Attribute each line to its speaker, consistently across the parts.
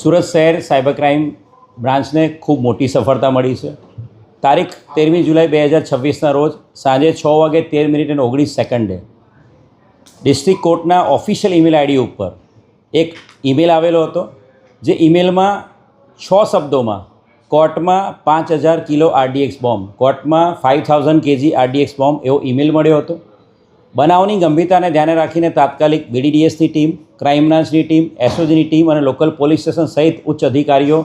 Speaker 1: સુરત શહેર cyber crime બ્રાન્ચને ખૂબ મોટી સફળતા મળી છે. તારીખ 13 જુલાઈ 2026ના રોજ સાંજે 6:13:19 ડિસ્ટ્રિક્ટ કોર્ટના ઓફિશિયલ ઈમેલ આઈડી ઉપર એક ઈમેલ આવેલો હતો, જે ઈમેલમાં 6 શબ્દોમાં કોર્ટમાં 5000 કિલો RDX બોમ્બ, કોર્ટમાં 5000 kg RDX બોમ્બ એવો ઈમેલ મળ્યો હતો. બનાવની ગંભીરતાને ધ્યાને રાખીને તાત્કાલિક BDDSની ટીમ, ક્રાઇમ બ્રાન્ચની ટીમ, SOGની ટીમ અને લોકલ પોલીસ સ્ટેશન સહિત ઉચ્ચ અધિકારીઓ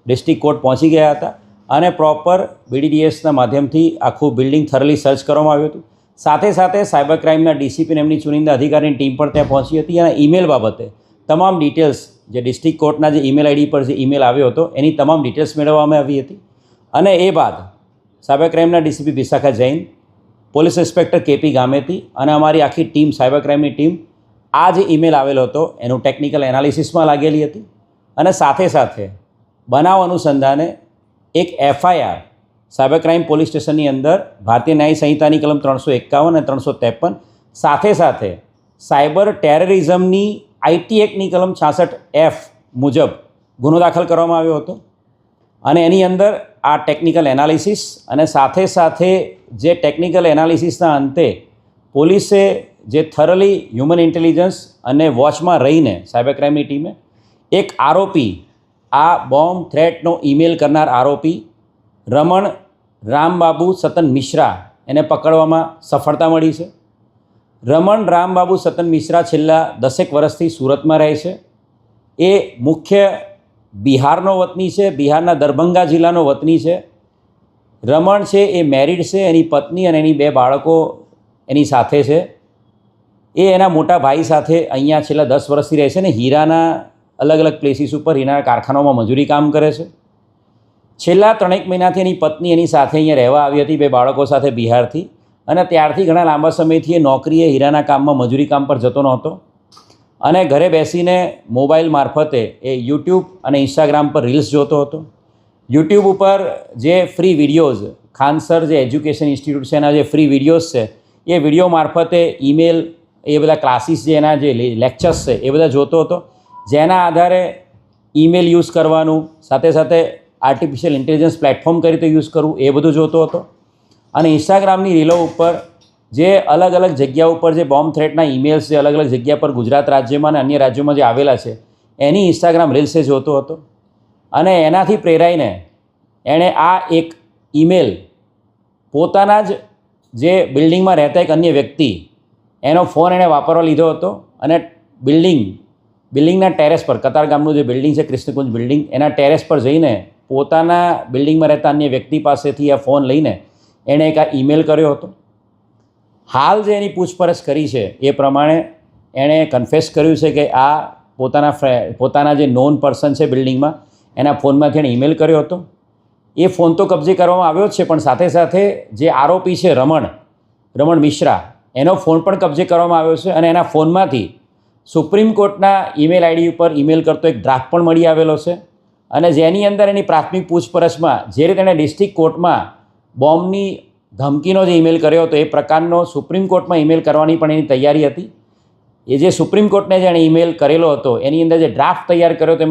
Speaker 1: ડિસ્ટ્રિક્ટ કોર્ટ પહોંચી ગયા હતા અને પ્રોપર BDDSના માધ્યમથી આખું બિલ્ડિંગ થરલી સર્ચ કરવામાં આવ્યું હતું. સાથે સાથે સાયબર ક્રાઇમના DCP અને એમની ચુનિંદા અધિકારીની ટીમ પણ ત્યાં પહોંચી હતી અને ઈમેલ બાબતે તમામ ડિટેલ્સ જે ડિસ્ટ્રિક્ટ કોર્ટના જે ઈમેલ આઈડી પર જે ઈમેલ આવ્યો હતો એની તમામ ડિટેલ્સ મેળવવામાં આવી હતી. અને એ બાદ સાયબર ક્રાઇમના DCP Vishakha Jain, police inspector KP Gameti અને અમારી આખી ટીમ, સાયબર ક્રાઇમની ટીમ આ જે ઈમેલ આવેલો હતો એનું ટેકનિકલ એનાલિસિસમાં લાગેલી હતી અને સાથે સાથે બનાવ અનુસંધાને એક FIR સાયબર ક્રાઇમ પોલીસ સ્ટેશનની અંદર ભારતીય ન્યાય સંહિતાની કલમ 351 અને 353 સાથે સાથે સાયબર ટેરરિઝમની IT એક્ટની કલમ 66F મુજબ ગુનો દાખલ કરવામાં આવ્યો હતો. અને એની અંદર આ ટેકનિકલ એનાલિસિસ અને સાથે સાથે જે ટેકનિકલ એનાલિસિસના અંતે પોલીસે જે થરલી હ્યુમન ઇન્ટેલિજન્સ અને વોચમાં રહીને સાયબર ક્રાઇમની ટીમે એક આરોપી, આ બોમ્બ થ્રેટનો ઈમેલ કરનાર આરોપી રમણ રામબાબુ સતન મિશ્રા એને પકડવામાં સફળતા મળી છે. રમણ રામબાબુ સતન મિશ્રા છેલ્લા 10 વર્ષથી સુરતમાં રહે છે. એ મુખ્ય બિહારનો વતની છે, બિહારના દરભંગા જિલ્લાનો વતની છે. રમણ છે એ મેરિડ છે, એની પત્ની અને એની 2 બાળકો એની સાથે છે. એ એના મોટા ભાઈ સાથે અહીંયા છેલ્લા 10 વર્ષથી રહે છે ને હીરાના અલગ અલગ પ્લેસીસ ઉપર હીરાના કારખાનાઓમાં મજૂરી કામ કરે છે. છેલ્લા 3 મહિનાથી એની પત્ની એની સાથે અહીંયા રહેવા આવી હતી 2 બાળકો સાથે બિહારથી, અને ત્યારથી ઘણા લાંબા સમયથી એ નોકરીએ હીરાના કામમાં મજૂરી કામ પર જતો નહોતો અને ઘરે બેસીને મોબાઈલ મારફતે એ YouTube અને Instagram પર રીલ્સ જોતો હતો. YouTube ઉપર જે ફ્રી વિડીયોઝ, ખાનસર જે એજ્યુકેશન ઇન્સ્ટિટ્યૂટ છે એના જે ફ્રી વિડીયોઝ છે એ વિડીયો મારફતે ઈમેલ, એ બધા ક્લાસીસ જે એના જે લેક્ચર્સ છે એ બધા જોતો હતો, જેના આધારે ઈમેલ યુઝ કરવાનું, સાથે સાથે આર્ટિફિશિયલ ઇન્ટેલિજન્સ પ્લેટફોર્મ કઈ રીતે યુઝ કરવું એ બધું જોતો હતો. અને ઇન્સ્ટાગ્રામની રીલો ઉપર જે અલગ અલગ જગ્યા ઉપર જે બોમ્બ થ્રેટના ઈમેલ્સ જે અલગ અલગ જગ્યા પર ગુજરાત રાજ્યમાં અને અન્ય રાજ્યોમાં જે આવેલા છે એની ઇન્સ્ટાગ્રામ રીલ્સ એ જોતો હતો. અને એનાથી પ્રેરાઈને એણે આ એક ઈમેલ પોતાના જ જે બિલ્ડિંગમાં રહેતા એક અન્ય વ્યક્તિ, એનો ફોન એણે વાપરવા લીધો હતો અને બિલ્ડિંગના ટેરેસ પર, કતારગામનું જે બિલ્ડિંગ છે કૃષ્ણકુંજ બિલ્ડિંગ, એના ટેરેસ પર જઈને પોતાના બિલ્ડિંગમાં રહેતા અન્ય વ્યક્તિ પાસેથી આ ફોન લઈને એણે એક આ ઈમેલ કર્યો હતો. હાલ જે એની પૂછપરછ કરી છે એ પ્રમાણે એણે કન્ફેસ કર્યું છે કે આ પોતાના જે નોન પર્સન છે બિલ્ડિંગમાં એના ફોનમાંથી એણે ઈમેલ કર્યો હતો. એ ફોન તો કબજે કરવામાં આવ્યો જ છે, પણ સાથે સાથે જે આરોપી છે રમણ મિશ્રા, એનો ફોન પણ કબજે કરવામાં આવ્યો છે અને એના ફોનમાંથી સુપ્રીમ કોર્ટના ઈમેલ આઈડી ઉપર ઈમેલ કરતો એક ડ્રાફ્ટ પણ મળી આવેલો છે. અને જેની અંદર એની પ્રાથમિક પૂછપરછમાં જે રીતે એણે ડિસ્ટ્રિક્ટ કોર્ટમાં બોમ્બની ધમકીનો જે ઈમેલ કર્યો હતો એ પ્રકારનો સુપ્રીમ કોર્ટમાં ઈમેલ કરવાની પણ એની તૈયારી હતી. એ જે સુપ્રીમ કોર્ટને જેણે ઈમેલ કરેલો હતો એની અંદર જે ડ્રાફ્ટ તૈયાર કર્યો હતો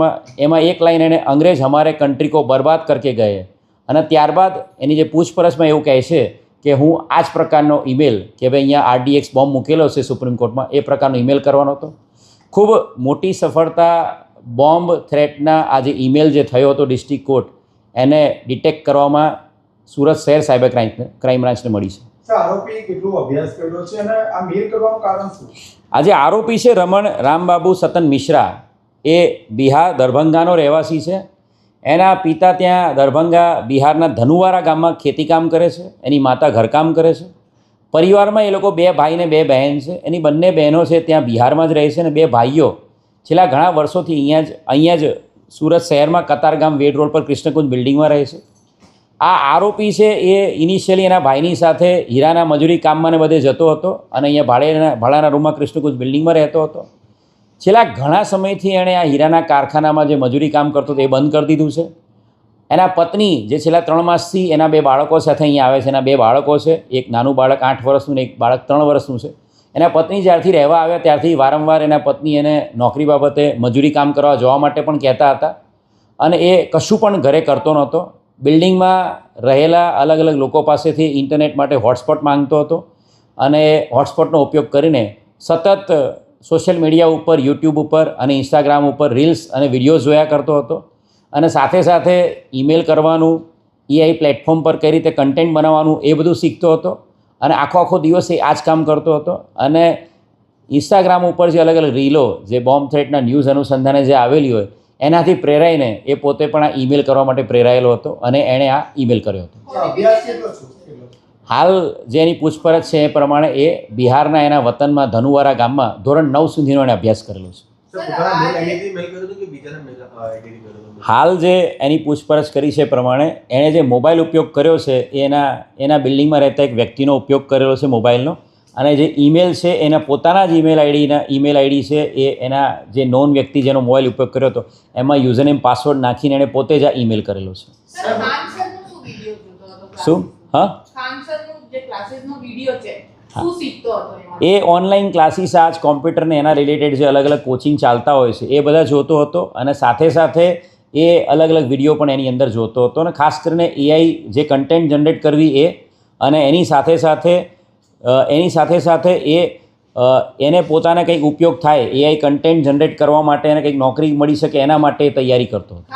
Speaker 1: એમાં એક લાઈન એણે અંગ્રેજ હમારે કંટ્રી કો બરબાદ કરકે ગયે, અને ત્યારબાદ એની જે પૂછપરછમાં એવું કહે છે કે હું આ જ પ્રકારનો ઈમેલ કે ભાઈ અહીંયા RDX બોમ્બ મૂકેલો છે સુપ્રીમ કોર્ટમાં, એ પ્રકારનો ઈમેલ કરવાનો હતો. ખૂબ મોટી સફળતા બોમ્બ થ્રેટના આ જે ઈમેલ જે થયો હતો ડિસ્ટ્રિક્ટ કોર્ટ એને ડિટેક્ટ કરવામાં સુરત શહેર સાયબર ક્રાઇમ બ્રાન્ચને મળી છે.
Speaker 2: આરોપી કેટલો અભ્યાસ કર્યો છે અને આ મેલ કરવાનું કારણ શું?
Speaker 1: આ જે આરોપી છે રમણ રામબાબુ સતન મિશ્રા, એ બિહાર દરભંગાનો રહેવાસી છે. એના પિતા ત્યાં દરભંગા બિહારના ધનુવારા ગામમાં ખેતીકામ કરે છે, એની માતા ઘરકામ કરે છે. પરિવારમાં એ લોકો 2 ભાઈ ને 2 બહેન છે. એની બંને બહેનો છે ત્યાં બિહારમાં જ રહે છે અને 2 ભાઈઓ છેલ્લા ઘણા વર્ષોથી અહીંયા જ સુરત શહેરમાં કતારગામ વેડ રોડ પર કૃષ્ણકુંજ બિલ્ડિંગમાં રહે છે. આ આરોપી છે એ ઇનિશિયલી એના ભાઈની સાથે હીરાના મજૂરી કામમાં ને બધે જતો હતો અને અહીંયા ભાડાના રૂમમાં કૃષ્ણકુંજ બિલ્ડિંગમાં રહેતો હતો. છેલ્લા ઘણા સમયથી એણે આ હીરાના કારખાનામાં જે મજૂરી કામ કરતો હતો એ બંધ કરી દીધું છે. એના પત્ની જે છેલ્લા 3 માસથી એના 2 બાળકો સાથે અહીંયા આવે છે, એના 2 બાળકો છે, એક નાનું બાળક 8 વર્ષનું ને એક બાળક 3 વર્ષનું છે. એના પત્ની જ્યારથી રહેવા આવ્યા ત્યારથી વારંવાર એના પત્ની એને નોકરી બાબતે મજૂરી કામ કરવા જવા માટે પણ કહેતા હતા અને એ કશું પણ ઘરે કરતો નહોતો. બિલ્ડિંગમાં રહેલા અલગ અલગ લોકો પાસેથી ઇન્ટરનેટ માટે હોટસ્પોટ માંગતો હતો અને હોટસ્પોટનો ઉપયોગ કરીને સતત સોશિયલ મીડિયા ઉપર, યુટ્યુબ ઉપર અને ઇન્સ્ટાગ્રામ ઉપર રીલ્સ અને વિડીયોઝ જોયા કરતો હતો. અને સાથે સાથે ઈમેલ કરવાનું, એઆઈ પ્લેટફોર્મ પર કઈ રીતે કન્ટેન્ટ બનાવવાનું એ બધું શીખતો હતો. અને આખો દિવસ એ આ જ કામ કરતો હતો. અને ઇન્સ્ટાગ્રામ ઉપર જે અલગ અલગ રીલો, જે બોમ્બ થ્રેટના ન્યૂઝ અનુસંધાને જે આવેલી હોય, એનાથી પ્રેરાઈને એ પોતે પણ આ ઈમેલ કરવા માટે પ્રેરાયેલો હતો અને એણે આ ઈમેલ કર્યો હતો.
Speaker 2: અભ્યાસ કેટલો છે?
Speaker 1: હાલ જે એની પૂછપરછ છે એ પ્રમાણે એ બિહારના એના વતનમાં ધનુવારા ગામમાં ધોરણ 9 સુધીનો એણે અભ્યાસ કરેલો છે. હાલ જે એની પૂછપરછ કરી છે એ પ્રમાણે એણે જે મોબાઈલ ઉપયોગ કર્યો છે એ એના બિલ્ડિંગમાં રહેતા એક વ્યક્તિનો ઉપયોગ કરેલો છે મોબાઈલનો. અને જે ઈમેલ છે એના પોતાના જ ઈમેલ આઈડી છે એ એના જે નોન વ્યક્તિ જેનો મોબાઈલ ઉપયોગ કર્યો હતો એમાં યુઝરનેમ પાસવર્ડ નાખીને એણે પોતે જ આ ઈમેલ કરેલો છે. શું? હા, એ ઓનલાઈન ક્લાસીસ, આ જ કોમ્પ્યુટરને એના રિલેટેડ જે અલગ અલગ કોચિંગ ચાલતા હોય છે એ બધા જોતો હતો. અને સાથે સાથે એ અલગ અલગ વિડીયો પણ એની અંદર જોતો હતો. અને ખાસ કરીને એઆઈ જે કન્ટેન્ટ જનરેટ કરવી એ, અને એની સાથે સાથે એને પોતાને કંઈક ઉપયોગ થાય, એઆઈ કન્ટેન્ટ જનરેટ કરવા માટે એને કંઈક નોકરી મળી શકે એના માટે તૈયારી કરતો હતો.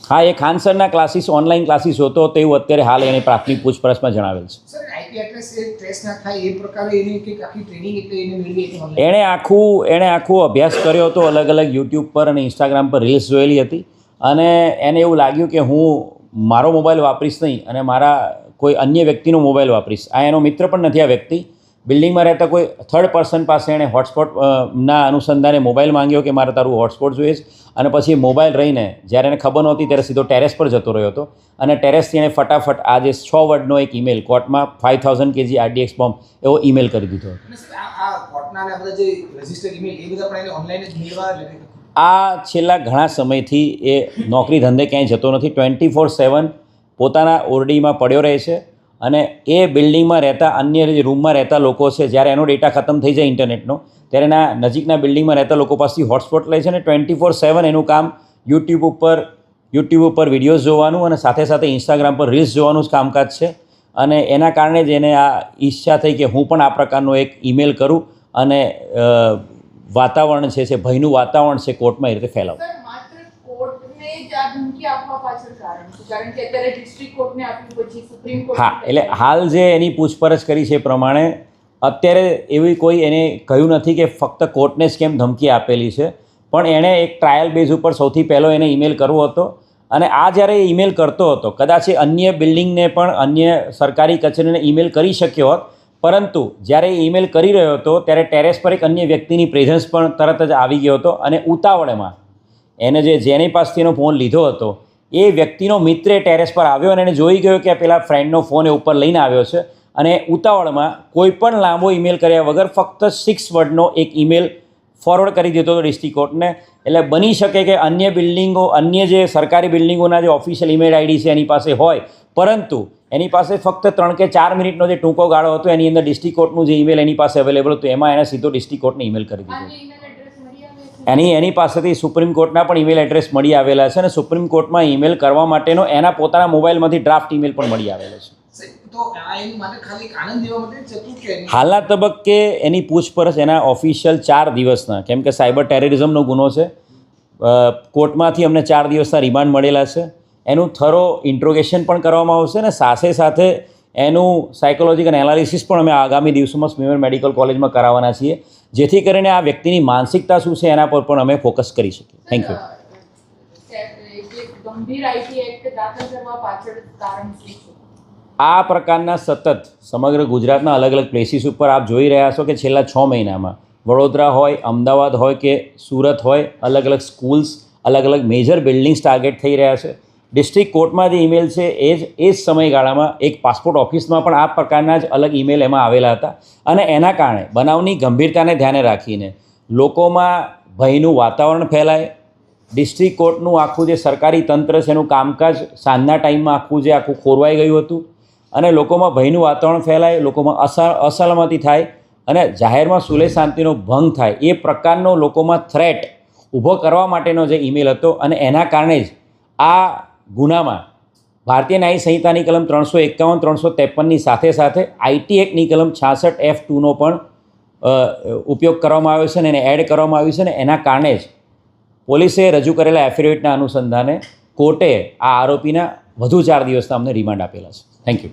Speaker 1: હા, એ ખાન સરના ક્લાસીસ, ઓનલાઈન ક્લાસીસ જોતો હતો એવું અત્યારે હાલ એની પ્રાથમિક પૂછપરછમાં જણાવેલ છે. એણે આખું અભ્યાસ કર્યો હતો, અલગ અલગ યુટ્યુબ પર અને ઇન્સ્ટાગ્રામ પર રીલ્સ જોયેલી હતી. અને એને એવું લાગ્યું કે હું મારો મોબાઈલ વાપરીશ નહીં અને મારા કોઈ અન્ય વ્યક્તિનો મોબાઈલ વાપરીશ. આ એનો મિત્ર પણ નથી આ વ્યક્તિ. બિલ્ડિંગમાં રહેતા કોઈ થર્ડ પર્સન પાસે એણે હોટસ્પોટના અનુસંધાને મોબાઈલ માંગ્યો કે મારે તારું હોટસ્પોટ જોઈએ છે. અને પછી મોબાઈલ રહીને જ્યારે એને ખબર નહોતી ત્યારે સીધો ટેરેસ પર જતો રહ્યો હતો. અને ટેરેસથી એણે ફટાફટ આ જે 6 વર્ડનો એક ઈમેલ, કોર્ટમાં 5000 kg RDX બોમ્બ એવો ઈમેલ કરી દીધો હતો. આ છેલ્લા ઘણા સમયથી એ નોકરી ધંધે ક્યાંય જતો નથી. 24/7 પોતાના ઓરડીમાં પડ્યો રહે છે. અને એ બિલ્ડિંગમાં રહેતા અન્ય જે રૂમમાં રહેતા લોકો છે, જ્યારે એનો ડેટા ખતમ થઈ જાય ઇન્ટરનેટનો, ત્યારે એના નજીકના બિલ્ડિંગમાં રહેતા લોકો પાસેથી હોટસ્પોટ લે છે. અને 24/7 એનું કામ યુટ્યુબ ઉપર વિડીયોઝ જોવાનું અને સાથે સાથે ઇન્સ્ટાગ્રામ પર રીલ્સ જોવાનું જ કામકાજ છે. અને એના કારણે જ એને આ ઈચ્છા થઈ કે હું પણ આ પ્રકારનો એક ઈમેલ કરું અને વાતાવરણ છે ભયનું વાતાવરણ છે કોર્ટમાં એ રીતે ફેલાવું. હા, એટલે હાલ જે એની પૂછપરછ કરી છે એ પ્રમાણે અત્યારે એવી કોઈ એને કહ્યું નથી કે ફક્ત કોર્ટને જ કેમ ધમકી આપેલી છે, પણ એણે એક ટ્રાયલ બેઝ ઉપર સૌથી પહેલો એને ઈમેલ કરવો હતો. અને આ જ્યારે ઈમેલ કરતો હતો, કદાચ એ અન્ય બિલ્ડિંગને પણ, અન્ય સરકારી કચેરીને ઈમેલ કરી શક્યો હોત, પરંતુ જ્યારે એ ઈમેલ કરી રહ્યો હતો ત્યારે ટેરેસ પર એક અન્ય વ્યક્તિની પ્રેઝન્સ પણ તરત જ આવી ગયો હતો. અને ઉતાવળમાં એને જેની પાસેથી એનો ફોન લીધો હતો એ વ્યક્તિનો મિત્ર ટેરેસ પર આવ્યો અને એને જોઈ ગયો કે પેલા ફ્રેન્ડનો ફોન એ ઉપર લઈને આવ્યો છે. અને ઉતાવળમાં કોઈ પણ લાંબો ઈમેલ કર્યા વગર ફક્ત 6 વર્ડનો એક ઈમેલ ફોરવર્ડ કરી દીધો હતો ડિસ્ટ્રિક્ટ કોર્ટને. એટલે બની શકે કે અન્ય બિલ્ડિંગો, અન્ય જે સરકારી બિલ્ડિંગોના જે ઓફિશિયલ ઈમેલ આઈડી છે એની પાસે હોય, પરંતુ એની પાસે ફક્ત 3 કે 4 મિનિટનો જે ટૂંકો ગાળો હતો એની અંદર ડિસ્ટ્રિક્ટ કોર્ટનું જે ઈમેલ એની પાસે અવેલેબલ હતું એમાં એને સીધો ડિસ્ટ્રિક્ટ કોર્ટને ઈમેલ કરી દીધો. એની પાસેથી સુપ્રીમ કોર્ટના પણ ઈમેલ એડ્રેસ મળી આવેલા છે. અને સુપ્રીમ કોર્ટમાં ઈમેલ કરવા માટેનો એના પોતાના મોબાઈલમાંથી ડ્રાફ્ટ ઈમેલ પણ મળી આવેલો છે. હાલના તબક્કે એની પૂછપરછ એના ઓફિશિયલ 4 દિવસના, કેમ કે સાયબર ટેરરિઝમનો ગુનો છે, કોર્ટમાંથી અમને 4 દિવસના રિમાન્ડ મળેલા છે. એનું થરો ઇન્ટ્રોગેશન પણ કરવામાં આવશે અને સાથે સાથે એનું સાયકોલોજીકલ એનાલિસિસ પણ અમે આગામી દિવસોમાં સ્મીમેર મેડિકલ કોલેજમાં કરાવવાના છીએ, જેથી કરીને આ વ્યક્તિની માનસિકતા શું છે એના પર પણ અમે ફોકસ કરી શકીએ. Thank you. આ પ્રકારના સતત સમગ્ર ગુજરાતના અલગ અલગ પ્લેસીસ ઉપર આપ જોઈ રહ્યા છો કે છેલ્લા 6 મહિનામાં વડોદરા હોય, અમદાવાદ હોય કે સુરત હોય, અલગ અલગ સ્કૂલ્સ, અલગ અલગ મેજર બિલ્ડિંગ્સ ટાર્ગેટ થઈ રહ્યા છે. ડિસ્ટ્રિક્ટ કોર્ટમાં જે ઈમેલ છે એ જ સમયગાળામાં એક પાસપોર્ટ ઓફિસમાં પણ આ પ્રકારના જ અલગ ઈમેલ એમાં આવેલા હતા. અને એના કારણે બનાવની ગંભીરતાને ધ્યાને રાખીને લોકોમાં ભયનું વાતાવરણ ફેલાય, ડિસ્ટ્રિક્ટ કોર્ટનું આખું જે સરકારી તંત્ર છે એનું કામકાજ સાંજના ટાઈમમાં આખું ખોરવાઈ ગયું હતું. અને લોકોમાં ભયનું વાતાવરણ ફેલાય, લોકોમાં અસલામતી થાય અને જાહેરમાં સુલેહ શાંતિનો ભંગ થાય, એ પ્રકારનો લોકોમાં થ્રેટ ઊભો કરવા માટેનો જે ઈમેલ હતો અને એના કારણે જ આ ગુનામાં ભારતીય ન્યાય સંહિતાની કલમ 351 353ની સાથે સાથે આઈટી એક્ટની કલમ 66F2નો પણ ઉપયોગ કરવામાં આવ્યો છે અને એને એડ કરવામાં આવ્યું છે. અને એના કારણે જ પોલીસે રજૂ કરેલા એફિડેવિટના અનુસંધાને કોર્ટે આ આરોપીના વધુ 4 દિવસના અમને રિમાન્ડ આપેલા છે. Thank you.